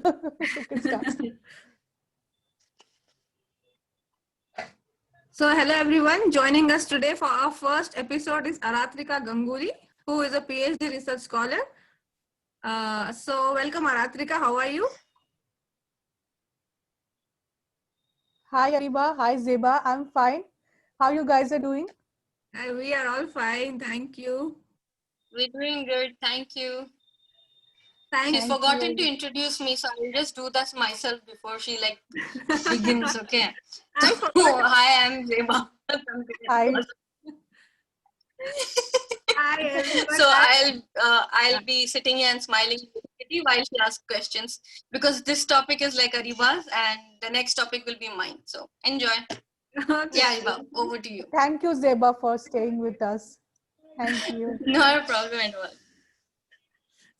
You can start. So hello everyone, joining us today for our first episode is Aratrika Ganguly, who is a PhD research scholar. So welcome Aratrika, how are you? Hi Ariba, hi Zeba, I'm fine. How you guys are doing? We are all fine, thank you. We're doing good, thank you. Thank She's forgotten to introduce me, so I'll just do that myself before she begins, okay? I So, forgot. hi, I'm Zeba. Hi. Hi everyone. So I'll be sitting here and smiling while she asks questions because this topic is like Ariba's and the next topic will be mine. So enjoy. Okay. Yeah, Ariba, over to you. Thank you Zeba for staying with us. Thank you. Not a problem at all.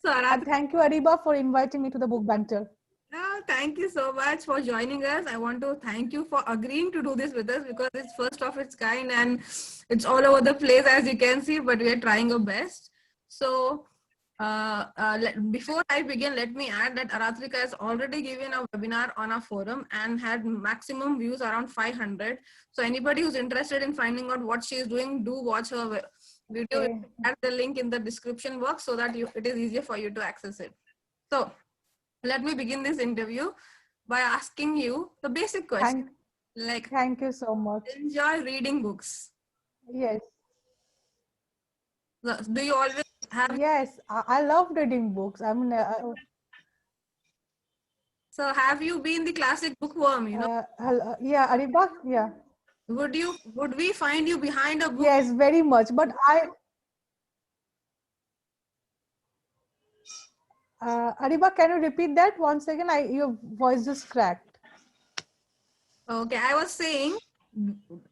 So And Aratrika, thank you Ariba for inviting me to the book banter. thank you so much for joining us. I want to thank you for agreeing to do this with us because it's first of its kind and it's all over the place as you can see, but we are trying our best. So before I begin, let me add that Aratrika has already given a webinar on our forum and had maximum views around 500. So anybody who's interested in finding out what she is doing, do watch her video. Okay. Add the link in the description box so that it is easier for you to access it. So let me begin this interview by asking you the basic question. Thank you so much. Enjoy reading books. Yes. Do you always have? Yes, I love reading books. I mean, So have you been the classic bookworm? yeah, Ariba, yeah. Would we find you behind a book? Yes, very much. But Ariba, can you repeat that once again? Your voice just cracked. Okay, I was saying,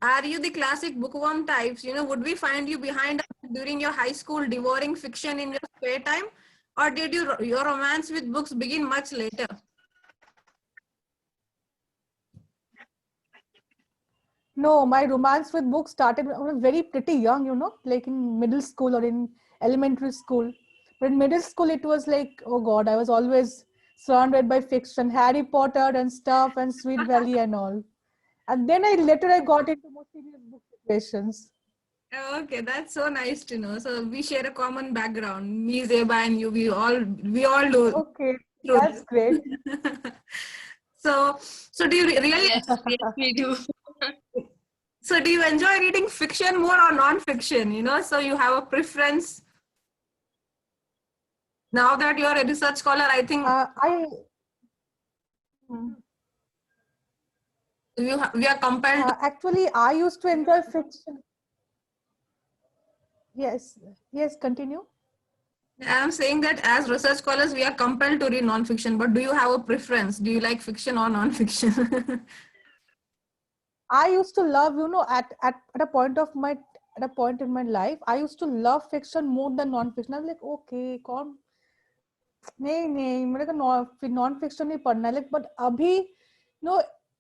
are you the classic bookworm types? Would we find you behind a book during your high school devouring fiction in your spare time? Or did your romance with books begin much later? No, my romance with books started when I was very pretty young, like in middle school or in elementary school. But in middle school, it was like, oh God, I was always surrounded by fiction, Harry Potter and stuff, and Sweet Valley and all. And then later I got into more serious book situations. Okay, that's so nice to know. So we share a common background. Me, Zeba, and you. We all do. Okay, that's great. So do you really? Yes, we do. So do you enjoy reading fiction more or non-fiction? So you have a preference. Now that you are a research scholar, I think we are compelled. Actually, I used to enjoy fiction. Yes, continue. I'm saying that as research scholars, we are compelled to read non-fiction. But do you have a preference? Do you like fiction or non-fiction? I used to love, at a point in my life, I used to love fiction more than non-fiction. I was like, okay, कौन नहीं मेरे को non-fiction नहीं पढ़ना है. Like, but अभी,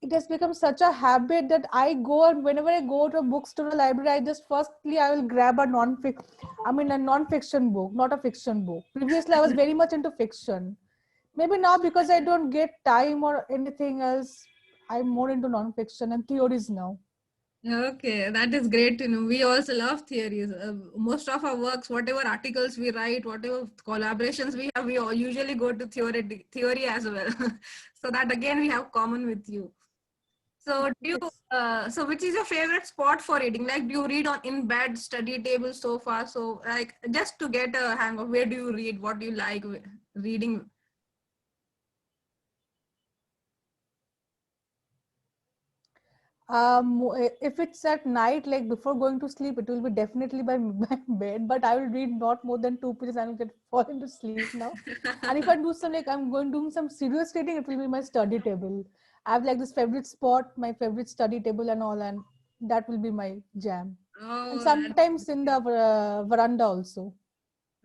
it has become such a habit that I go and whenever I go to a bookstore or library, I will grab a non-fiction book, not a fiction book. Previously, I was very much into fiction. Maybe now because I don't get time or anything else, I'm more into non-fiction and theories now. Okay, that is great to know. We also love theories. Most of our works, whatever articles we write, whatever collaborations we have, we all usually go to theory as well. So that again we have common with you. So so which is your favorite spot for reading? Like, do you read in bed, study table, sofa? So like just to get a hang of where do you read? What do you like reading? If it's at night, like before going to sleep, it will be definitely by my bed, but I will read not more than 2 pages and I will get fall into sleep now. And if I do some, like I'm going doing some serious reading, it will be my study table. I have like this favorite spot, my favorite study table and all, and that will be my jam. Oh, And sometimes in the veranda also.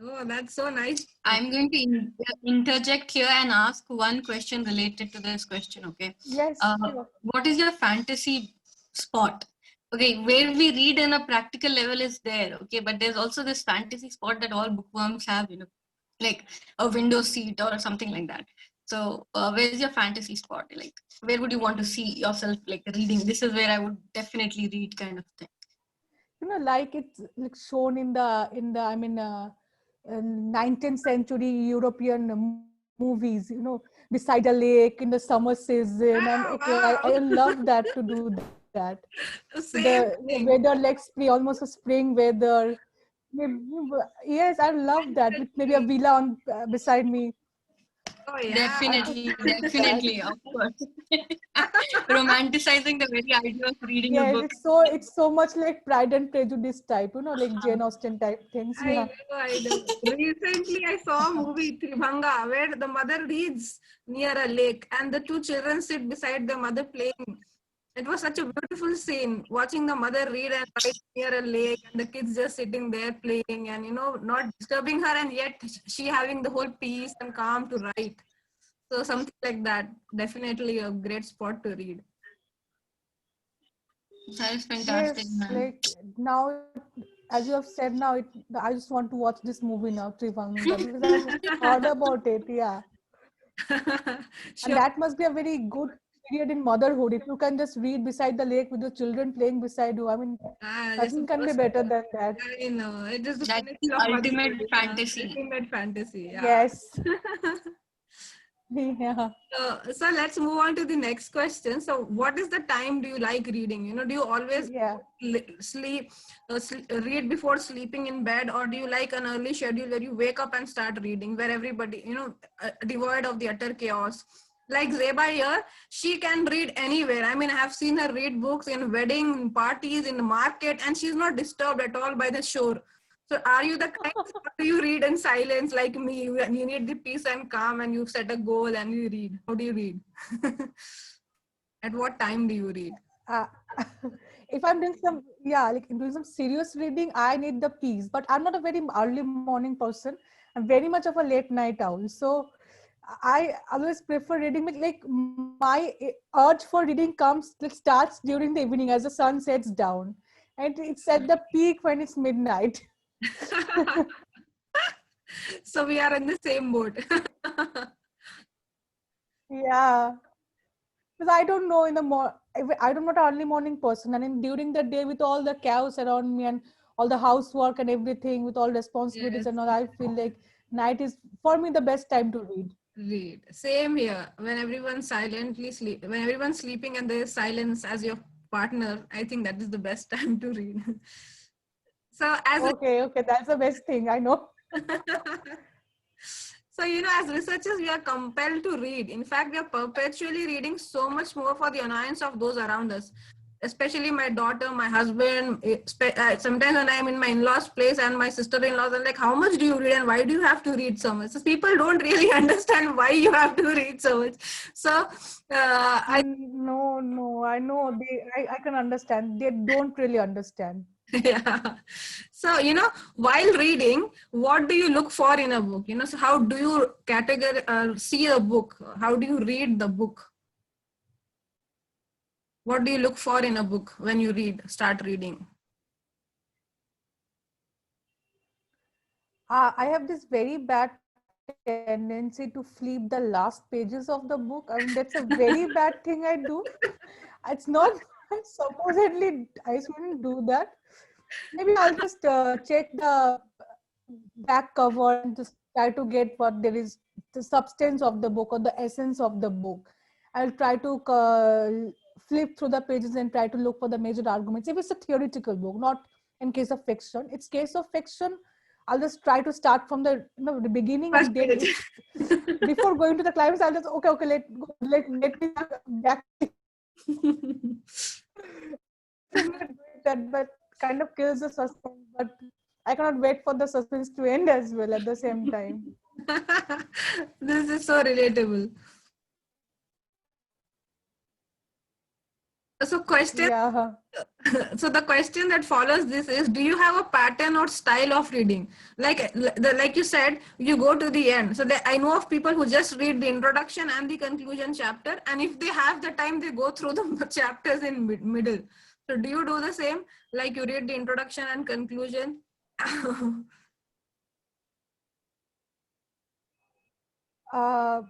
Oh, that's so nice. I'm going to interject here and ask one question related to this question, okay? Yes, sure. What is your fantasy spot? Okay, where we read in a practical level is there, okay? But there's also this fantasy spot that all bookworms have, like a window seat or something like that. So where's your fantasy spot? Like, where would you want to see yourself like reading? This is where I would definitely read, kind of thing. Like it's like shown in the 19th century European movies, beside a lake in the summer season, and Ah, okay, I wow. love that to do that. The Same thing. weather like spring, almost a spring weather. Yes, I love that with maybe a villa on beside me. Oh yeah. I could Definitely, do that. definitely, of course. Romanticizing the very idea of reading a Yes, book. it's so much like Pride and Prejudice type, like Jane Austen type things. I Yeah. know, I know. Recently, I saw a movie, Tribhanga, where the mother reads near a lake and the two children sit beside the mother playing. It was such a beautiful scene, watching the mother read and write near a lake and the kids just sitting there playing and, not disturbing her, and yet she having the whole peace and calm to write. So something like that, definitely a great spot to read. That is fantastic, Yes, man. like now, as you have said, now I just want to watch this movie now, Trivanga, because I've heard about it. Yeah, and Sure. that must be a very good period in motherhood. If you can just read beside the lake with your children playing beside you, I mean, Just the nothing can be first. better than that. I know. It is the That's pinnacle of ultimate motherhood. Yeah. fantasy. Ultimate fantasy. Yeah. Yes. Yeah. So let's move on to the next question. So, what is the time do you like reading? Do you always Yeah. sleep, read before sleeping in bed, or do you like an early schedule where you wake up and start reading, where everybody, devoid of the utter chaos? Like Zeba here, she can read anywhere. I mean, I have seen her read books in wedding parties, in the market, and she's not disturbed at all by the shore. So are you the kind, or do you read in silence like me? You need the peace and calm and you set a goal and you read. How do you read? At what time do you read? Uh, if I'm doing like doing some serious reading, I need the peace. But I'm not a very early morning person. I'm very much of a late night owl. So I always prefer reading. But like my urge for reading starts during the evening as the sun sets down, and it's at the peak when it's midnight. So we are in the same boat. Yeah. Because I don't know in the I'm not an early morning person, and during the day with all the chaos around me and all the housework and everything, with all responsibilities Yes, and all, I feel like night is for me the best time to read. read. Same here. When everyone's silently sleep, when everyone's sleeping and there's silence as your partner, I think that is the best time to read. So as Okay, that's the best thing. I know. So, as researchers, we are compelled to read. In fact, we are perpetually reading so much more for the annoyance of those around us, especially my daughter, my husband. Sometimes when I'm in my in-laws' place and my sister-in-laws are like, how much do you read and why do you have to read so much? So people don't really understand why you have to read so much. So, I No, I know. I can understand. They don't really understand. yeah. So, while reading, what do you look for in a book? So how do you see a book? How do you read the book? What do you look for in a book when you start reading? I have this very bad tendency to flip the last pages of the book. I mean, that's a very bad thing I do. It's not supposedly I shouldn't do that. Maybe I'll just check the back cover and just try to get what there is, the substance of the book or the essence of the book. I'll try to flip through the pages and try to look for the major arguments. If it's a theoretical book, not in case of fiction. It's case of fiction, I'll just try to start from the beginning, First and then page. if before going to the climax, I'll just okay, let me back. That, but kind of kills the suspense. But I cannot wait for the suspense to end as well at the same time. This is so relatable. So question Yeah. so the question that follows this is, do you have a pattern or style of reading? Like you said, you go to the end. So I know of people who just read the introduction and the conclusion chapter, and if they have the time, they go through the chapters in middle. So do you do the same? Like you read the introduction and conclusion? Uh,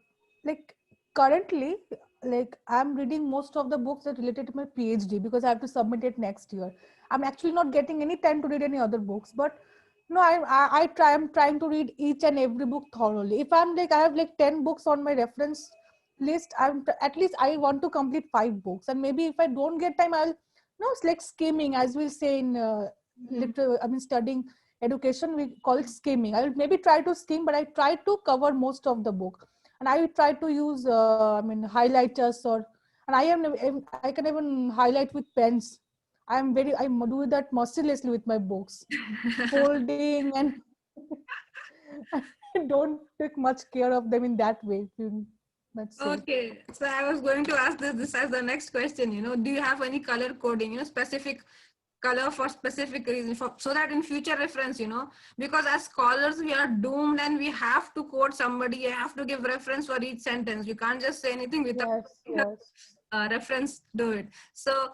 like currently, like I'm reading most of the books that related to my PhD because I have to submit it next year. I'm actually not getting any time to read any other books, but no, I'm trying to read each and every book thoroughly. If I'm like I have like 10 books on my reference list, at least I want to complete 5 books, and maybe if I don't get time, I'll no, it's like skimming, as we'll say in studying education, we call it skimming. I'll maybe try to skim, but I try to cover most of the book, and I try to use highlighters, and I can even highlight with pens. I do that mercilessly with my books, folding, and I don't take much care of them in that way. Let's say. Okay, so I was going to ask this as the next question. Do you have any color coding? Specific color for specific reason, so that in future reference, because as scholars we are doomed and we have to quote somebody. You have to give reference for each sentence. You can't just say anything without Yes. reference to it. So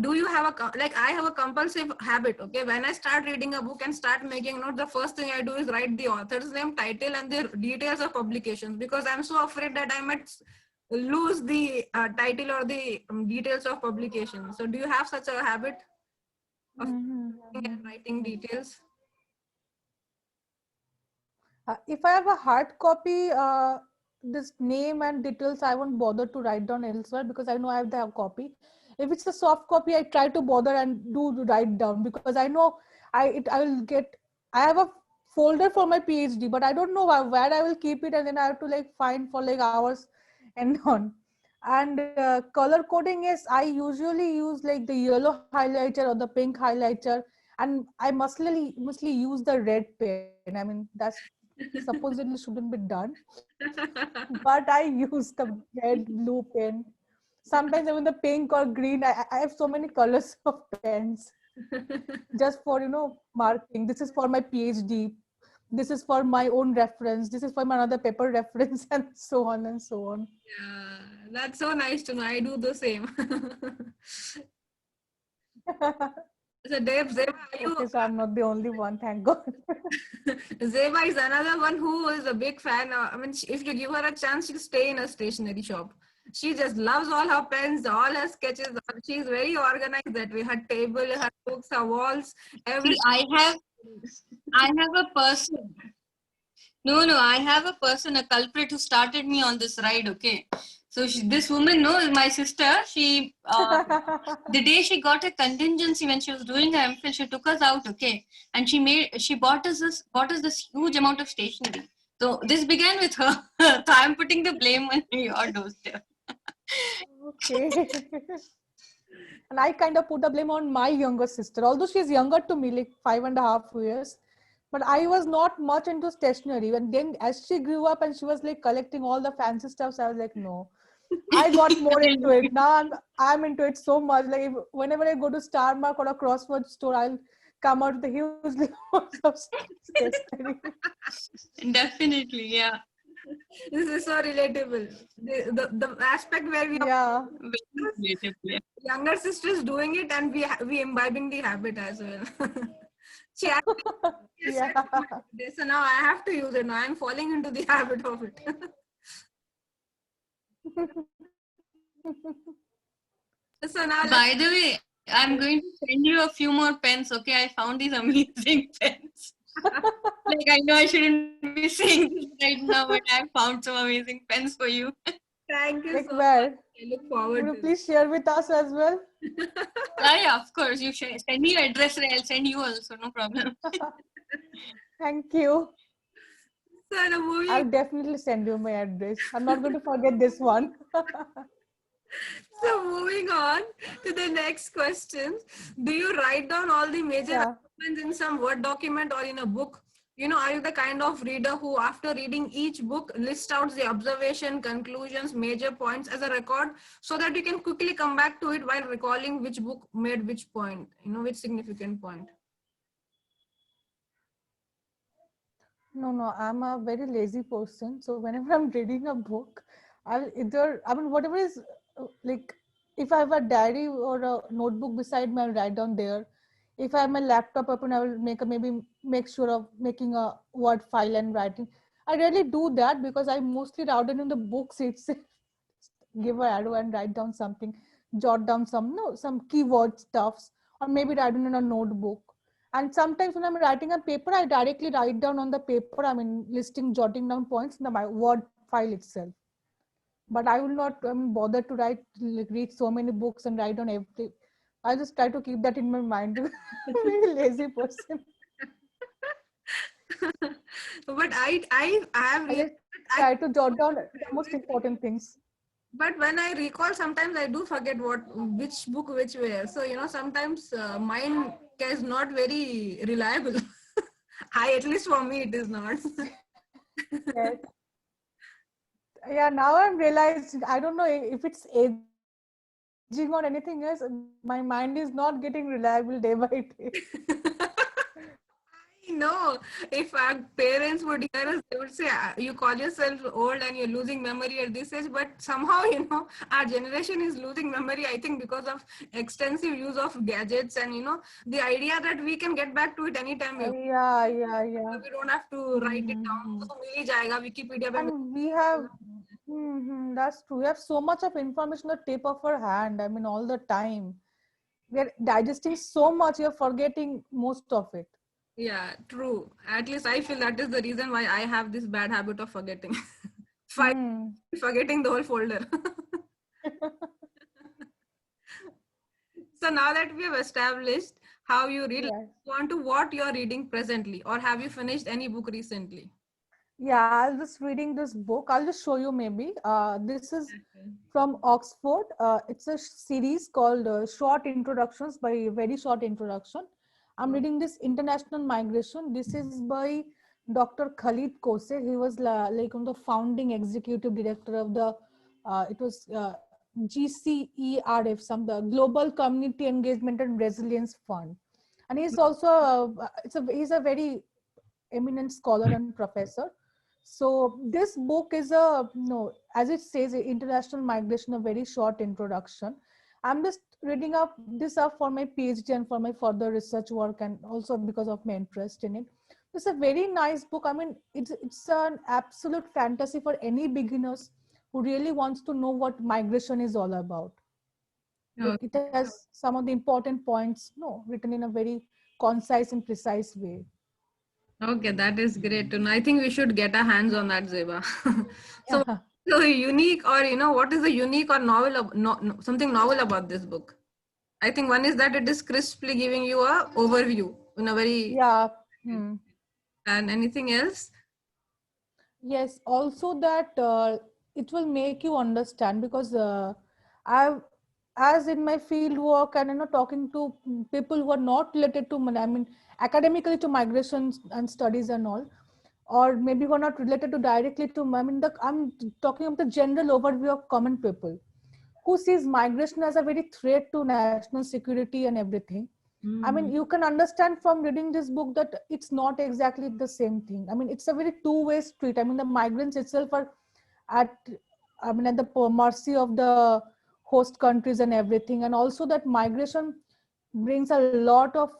do you have like I have a compulsive habit? Okay, when I start reading a book and start making notes, the first thing I do is write the author's name, title, and the details of publications, because I'm so afraid that I might lose the title or the details of publication. So do you have such a habit of writing details? If I have a hard copy, this name and details I won't bother to write down elsewhere because I know I have the copy. If it's a soft copy, I try to bother and do write down because I know I will get. I have a folder for my PhD, but I don't know where I will keep it, and then I have to like find for like hours and on. And color coding is I usually use like the yellow highlighter or the pink highlighter, and I mostly use the red pen. I mean that's supposedly shouldn't be done, but I use the red, blue pen. Sometimes even the pink or green. I have so many colors of pens just for marking. This is for my PhD. This is for my own reference. This is for my another paper reference, and so on and so on. Yeah, that's so nice to know. I do the same. So Dave, Zeba, Okay, so I'm not the only one, thank God. Zeba is another one who is a big fan. I mean, if you give her a chance, she'll stay in a stationery shop. She just loves all her pens, all her sketches. She's very organized that way. Her table, her books, her walls, everything. See, I have a person. No, I have a person, a culprit who started me on this ride. Okay, so this woman, no, my sister. She the day she got a contingency when she was doing her MPhil, she took us out. Okay, and she bought us this huge amount of stationery. So this began with her. So I'm putting the blame on your doorstep. Okay. And I kind of put the blame on my younger sister, although she's younger to me, like 5.5 years. But I was not much into stationery. And then as she grew up and she was like collecting all the fancy stuff, so I was like, no. I got more into it. Now I'm into it so much. Like whenever I go to Star Mark or a crossword store, I'll come out with a huge list of stationery. Definitely, yeah. This is so relatable. The aspect where we Yeah. Very relatable. younger sisters doing it and we imbibing the habit as well. She actually Yeah. said this, so now I have to use it. Now I'm falling into the habit of it. So now By the way, I'm going to send you a few more pens. Okay, I found these amazing pens. Like, I know I shouldn't be saying this right now, but I found some amazing pens for you. thank you Like so where? much. I look Would forward you to it. please share with us as well? Yeah, of course. You should send me your address. I'll send you also. No problem. Thank you. So now I'll moving, definitely send you my address. I'm not going to forget this one. moving on to the next question. Do you write down all the major Yeah. arguments in some Word document or in a book? Are you the kind of reader who, after reading each book, lists out the observation, conclusions, major points as a record so that you can quickly come back to it while recalling which book made which point, which significant point? No, I'm a very lazy person. So whenever I'm reading a book, I'll either, I mean, whatever is like, if I have a diary or a notebook beside me, I'll write down there. If I have my laptop open, I will maybe make sure of making a Word file and writing. I rarely do that because I mostly write it in the books itself. give an arrow and write down something, jot down some keyword stuffs, or maybe write in a notebook. And sometimes when I'm writing on paper, I directly write down on the paper, I mean, listing, jotting down points in the my Word file itself. But I will not bother to read so many books and write on everything. I just try to keep that in my mind. I'm a very lazy person. But I have I realized just try to jot down the most important things. but when I recall, sometimes I do forget which book which where. So sometimes mine is not very reliable. At least for me, it is not. Yes. Yeah, now I'm realizing, I don't know if it's aging or anything else, my mind is not getting reliable day by day. I know if our parents would hear us, they would say, you call yourself old and you're losing memory at this age. But somehow, our generation is losing memory, I think, because of extensive use of gadgets and, the idea that we can get back to it anytime we want. Yeah. We don't have to write it down. Mm-hmm. So, मिल ही जाएगा, Wikipedia पे And we have, that's true. We have so much of information at the tip of our hand. I mean, all the time. We are digesting so much, you're forgetting most of it. Yeah, true. At least I feel that is the reason why I have this bad habit of forgetting. Hmm. Forgetting the whole folder. So now that we have established how you read, Yes. want to what you're reading presently, or have you finished any book recently? Yeah, I'll just reading this book. I'll just show you maybe. This is from Oxford. It's a series called Short Introductions by Very Short Introduction. I'm reading this International Migration. This is by Dr. Khalid Kose. He was like on the founding executive director of the, it was GCERF, the Global Community Engagement and Resilience Fund. And he's also, he's a very eminent scholar and professor. So this book is as it says, international migration, a very short introduction. I'm just reading up for my PhD and for my further research work, and also because of my interest in it. It's a very nice book. I mean, it's an absolute fantasy for any beginners who really wants to know what migration is all about. Like, it has some of the important points, written in a very concise and precise way. Okay, that is great to know. I think we should get our hands on that, Zeba. So, Yeah. so unique, or what is the unique or something novel about this book? I think one is that it is crisply giving you a overview in a very, Yeah. Hmm. and anything else? Yes, also that it will make you understand, because I've, as in my field work and talking to people who are not related to, I mean, academically to migration and studies and all, or maybe who are not related to directly to, I mean, I'm talking of the general overview of common people who sees migration as a very threat to national security and everything. I mean, you can understand from reading this book that it's not exactly the same thing. I mean, it's a very two-way street. I mean, the migrants itself are at, at the mercy of the host countries and everything. And also that migration brings a lot of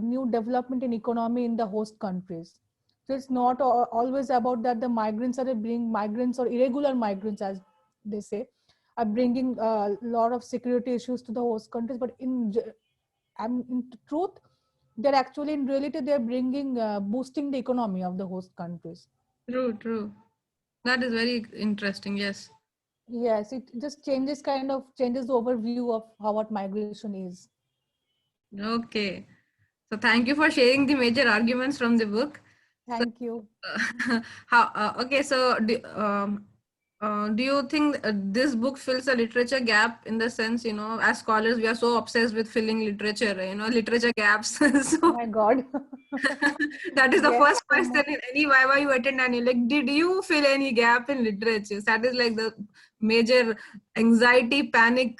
new development in economy in the host countries. So it's not always about that the migrants are being migrants or irregular migrants, as they say, are bringing a lot of security issues to the host countries. But in truth, they're actually, in reality, they're bringing, boosting the economy of the host countries. True, true. That is very interesting. Yes. Yes, it just changes the overview of how what migration is. Okay. So thank you for sharing the major arguments from the book. So, Thank you. okay, so do you think this book fills a literature gap, in the sense, as scholars, we are so obsessed with filling literature, literature gaps. Oh So my God. that is the Yes, first so question much. in any Viva you attend, and you're like, did you fill any gap in literature? That is like the major anxiety, panic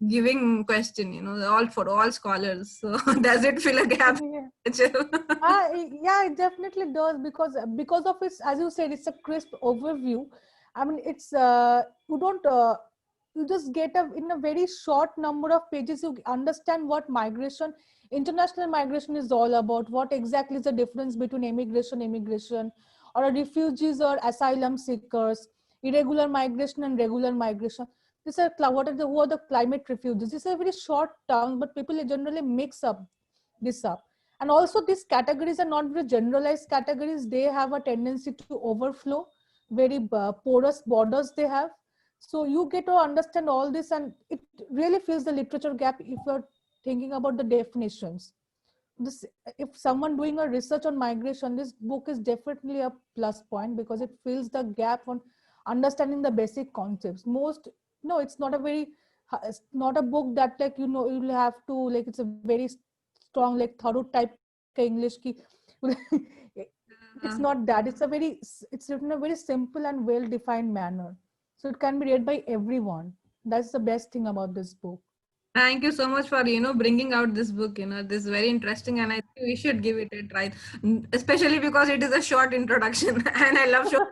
giving question, all for all scholars. So does it fill a gap Yeah. in literature? Yeah, it definitely does, because of its, as you said, it's a crisp overview. I mean, it's you don't you just get in a very short number of pages, you understand what migration, international migration is all about, what exactly is the difference between immigration, or refugees or asylum seekers, irregular migration and regular migration. These are who are the climate refugees. These are very short terms, but people generally mix up this up. And also these categories are not very generalized categories. They have a tendency to overflow, very porous borders they have. So you get to understand all this, and it really fills the literature gap if you're thinking about the definitions. This, if someone doing a research on migration, this book is definitely a plus point because it fills the gap on understanding the basic concepts. Most, no, it's not a very, it's not a book that like, you know, you'll have to like, it's a very strong like thorough type ka English ki it's not that. It's a very, it's written in a very simple and well defined manner, so it can be read by everyone. That's the best thing about this book. Thank you so much for bringing out this book. This is very interesting, and I think we should give it a try, especially because it is a short introduction, and I love short.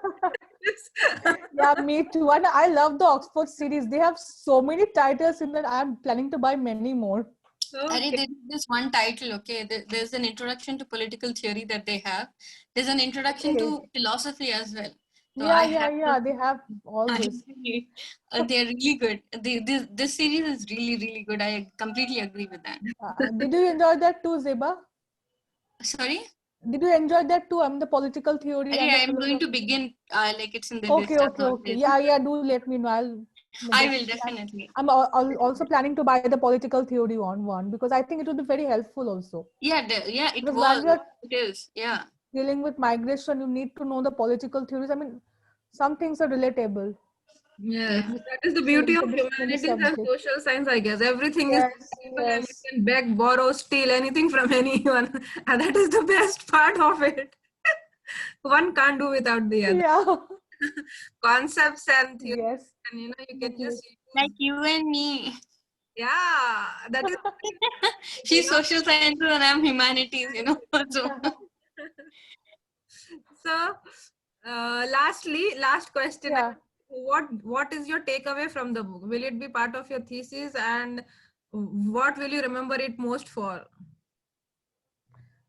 Yeah, me too. And I love the Oxford series. They have so many titles in that. I'm planning to buy many more. Arey, there is this one title, okay? There's an introduction to political theory that they have. There's an introduction to philosophy as well. So yeah. They have all this. They're really good. This series is really, really good. I completely agree with that. Did you enjoy that too, Zeba? Sorry? Did you enjoy that too? I mean, the political theory. Arey, And the I'm going to philosophy. begin, like it's in the Okay. list. Yeah. Do let me know. I will definitely. I'm also planning to buy the political theory one because I think it would be very helpful also. Yeah, it Because was. when you're It is. Yeah. dealing with migration, you need to know the political theories. I mean, some things are relatable. Yes, Yeah. that is the beauty of Many humanities and subjects. social science, I guess. Everything is possible and you Yes. can beg, borrow, steal anything from anyone. And that is the best part of it. One can't do without the other. Yeah. Concepts and theories, Yes. and you can just use. Like you and me. Yeah, that is. She's social sciences and I'm humanities, So. So, last question. Yeah. What is your takeaway from the book? Will it be part of your thesis, and what will you remember it most for?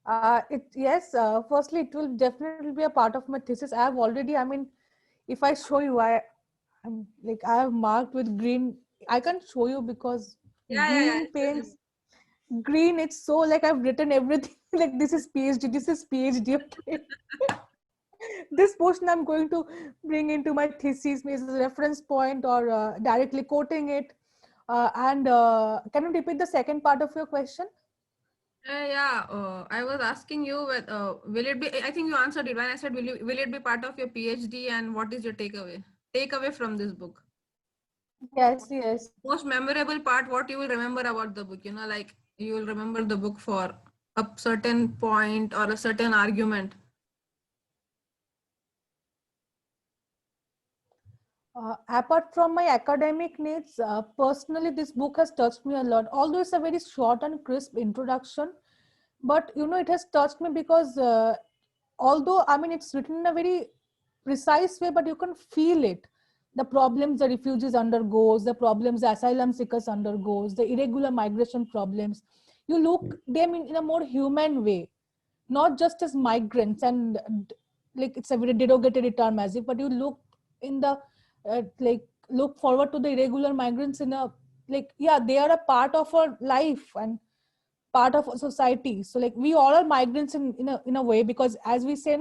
Firstly, it will definitely be a part of my thesis. I have already, I mean, if I show you, I'm like, I have marked with green. I can't show you because Yeah. green paints, green, it's so like I've written everything. Like this is PhD. Okay. This portion I'm going to bring into my thesis as a reference point or directly quoting it. Can you repeat the second part of your question? I was asking you, will it be? I think you answered it when I said, will it be part of your PhD, and what is your takeaway from this book? Yes. Most memorable part, what you will remember about the book? Like you will remember the book for a certain point or a certain argument. Apart from my academic needs, personally, this book has touched me a lot. Although it's a very short and crisp introduction, but it has touched me because although I mean it's written in a very precise way, but you can feel it. The problems the refugees undergoes, the problems the asylum seekers undergoes, the irregular migration problems. You look them in a more human way, not just as migrants and like it's a very derogatory term as if, but you look in the like look forward to the irregular migrants in a like they are a part of our life and part of society. So like we all are migrants in a way, because as we say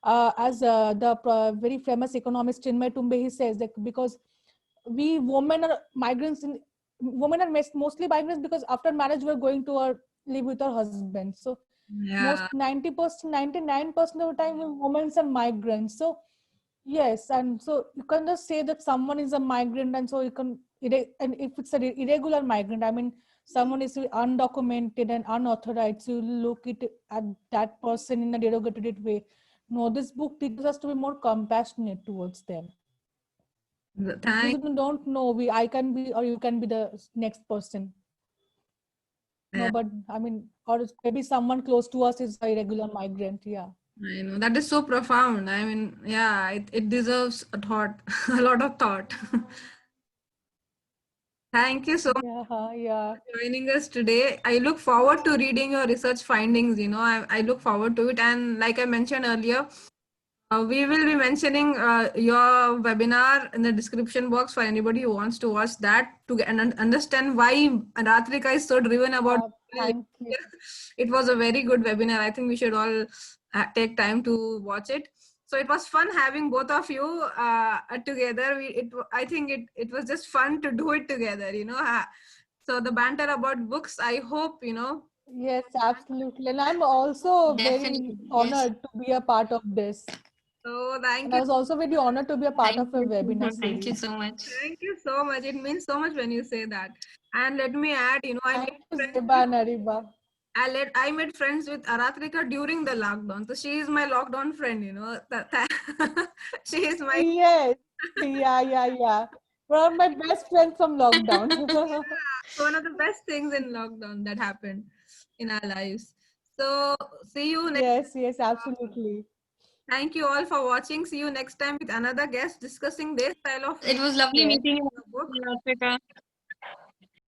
as the very famous economist Chinmay Tumbe, he says that because we women are migrants women are mostly migrants because after marriage we're going to live with our husband. So most 90%, 99% of the time women are migrants. So yes, and so you can just say that someone is a migrant, and so you can, and if it's an irregular migrant, I mean, someone is undocumented and unauthorized, so you look at that person in a derogatory way. No, this book teaches us to be more compassionate towards them. Because you don't know, I can be, or you can be the next person. No, but I mean, or maybe someone close to us is a irregular migrant. Yeah. I know, that is so profound. I mean, it deserves a thought, a lot of thought. Thank you so much for joining us today. I look forward to reading your research findings. I look forward to it. And like I mentioned earlier, We will be mentioning your webinar in the description box for anybody who wants to watch that to get and understand why Ratrika is so driven about. Thank you. It was a very good webinar. I think we should all take time to watch it. So it was fun having both of you together. I think it was just fun to do it together. So the banter about books. I hope Yes, absolutely. And I'm also very Definitely, yes. honored to be a part of this. So thank And I you. was also very honored to be a part Thank of a you. webinar Thank you series. so much. Thank you so much. It means so much when you say that. And let me add, I Thank made you, friends Zeba and Ariba. I made friends with Aratrika during the lockdown. So she is my lockdown friend. She is my Yes. Yeah. One of my best friends from lockdown. one of the best things in lockdown that happened in our lives. So see you next. Yes, absolutely. Thank you all for watching. See you next time with another guest discussing their style of It was lovely Yes. meeting you, the book. Africa.